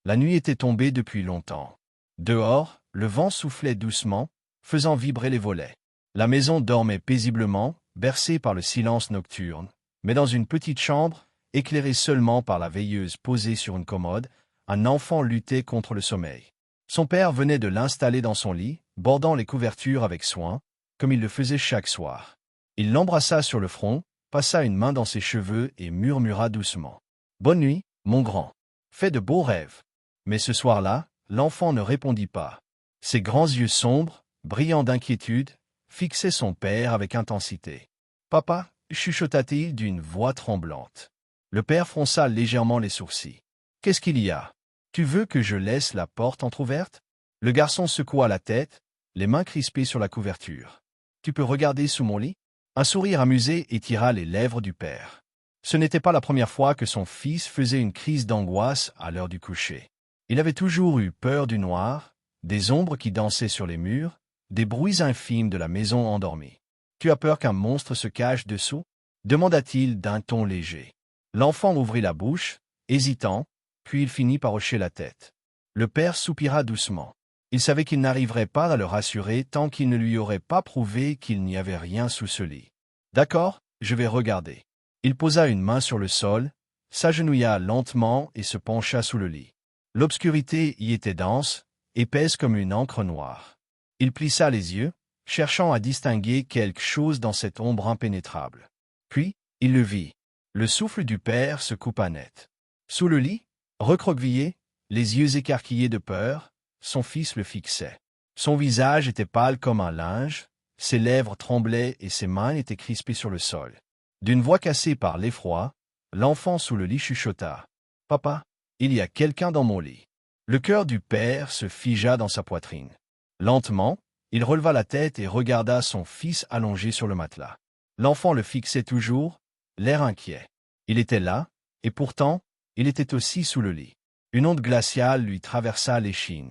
La nuit était tombée depuis longtemps. Dehors, le vent soufflait doucement, faisant vibrer les volets. La maison dormait paisiblement, bercée par le silence nocturne, mais dans une petite chambre, éclairée seulement par la veilleuse posée sur une commode, un enfant luttait contre le sommeil. Son père venait de l'installer dans son lit, bordant les couvertures avec soin, comme il le faisait chaque soir. Il l'embrassa sur le front, passa une main dans ses cheveux et murmura doucement. « Bonne nuit, mon grand. Fais de beaux rêves. » Mais ce soir-là, l'enfant ne répondit pas. Ses grands yeux sombres, brillants d'inquiétude, fixaient son père avec intensité. « Papa » chuchota-t-il d'une voix tremblante. Le père fronça légèrement les sourcils. « Qu'est-ce qu'il y a? Tu veux que je laisse la porte entr'ouverte » Le garçon secoua la tête, les mains crispées sur la couverture. « Tu peux regarder sous mon lit » Un sourire amusé étira les lèvres du père. Ce n'était pas la première fois que son fils faisait une crise d'angoisse à l'heure du coucher. Il avait toujours eu peur du noir, des ombres qui dansaient sur les murs, des bruits infimes de la maison endormie. « Tu as peur qu'un monstre se cache dessous » demanda-t-il d'un ton léger. L'enfant ouvrit la bouche, hésitant, puis il finit par hocher la tête. Le père soupira doucement. Il savait qu'il n'arriverait pas à le rassurer tant qu'il ne lui aurait pas prouvé qu'il n'y avait rien sous ce lit. « D'accord, je vais regarder. » Il posa une main sur le sol, s'agenouilla lentement et se pencha sous le lit. L'obscurité y était dense, épaisse comme une encre noire. Il plissa les yeux, cherchant à distinguer quelque chose dans cette ombre impénétrable. Puis, il le vit. Le souffle du père se coupa net. Sous le lit, recroquevillé, les yeux écarquillés de peur, son fils le fixait. Son visage était pâle comme un linge, ses lèvres tremblaient et ses mains étaient crispées sur le sol. D'une voix cassée par l'effroi, l'enfant sous le lit chuchota. « Papa, il y a quelqu'un dans mon lit. » Le cœur du père se figea dans sa poitrine. Lentement, il releva la tête et regarda son fils allongé sur le matelas. L'enfant le fixait toujours, l'air inquiet. Il était là, et pourtant, il était aussi sous le lit. Une onde glaciale lui traversa l'échine.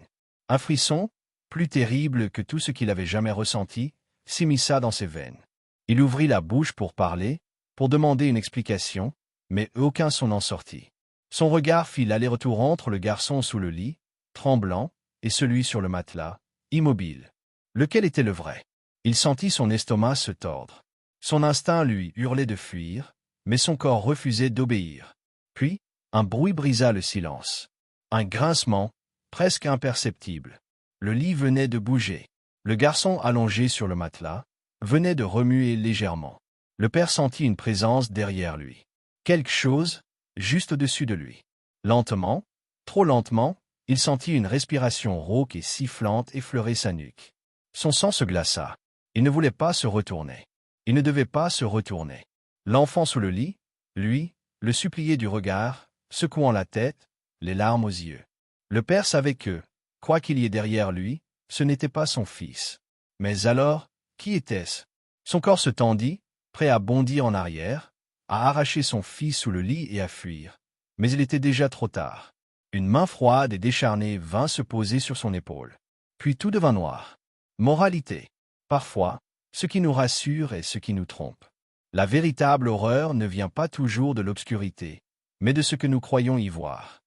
Un frisson, plus terrible que tout ce qu'il avait jamais ressenti, s'immisça dans ses veines. Il ouvrit la bouche pour parler, pour demander une explication, mais aucun son n'en sortit. Son regard fit l'aller-retour entre le garçon sous le lit, tremblant, et celui sur le matelas, immobile. Lequel était le vrai? Il sentit son estomac se tordre. Son instinct lui hurlait de fuir, mais son corps refusait d'obéir. Puis, un bruit brisa le silence. Un grincement, presque imperceptible. Le lit venait de bouger. Le garçon allongé sur le matelas venait de remuer légèrement. Le père sentit une présence derrière lui. Quelque chose, juste au-dessus de lui. Lentement, trop lentement, il sentit une respiration rauque et sifflante effleurer sa nuque. Son sang se glaça. Il ne voulait pas se retourner. Il ne devait pas se retourner. L'enfant sous le lit, lui, le suppliait du regard, secouant la tête, les larmes aux yeux. Le père savait que, quoi qu'il y ait derrière lui, ce n'était pas son fils. Mais alors, qui était-ce? Son corps se tendit, prêt à bondir en arrière, à arracher son fils sous le lit et à fuir. Mais il était déjà trop tard. Une main froide et décharnée vint se poser sur son épaule. Puis tout devint noir. Moralité. Parfois, ce qui nous rassure est ce qui nous trompe. La véritable horreur ne vient pas toujours de l'obscurité, mais de ce que nous croyons y voir.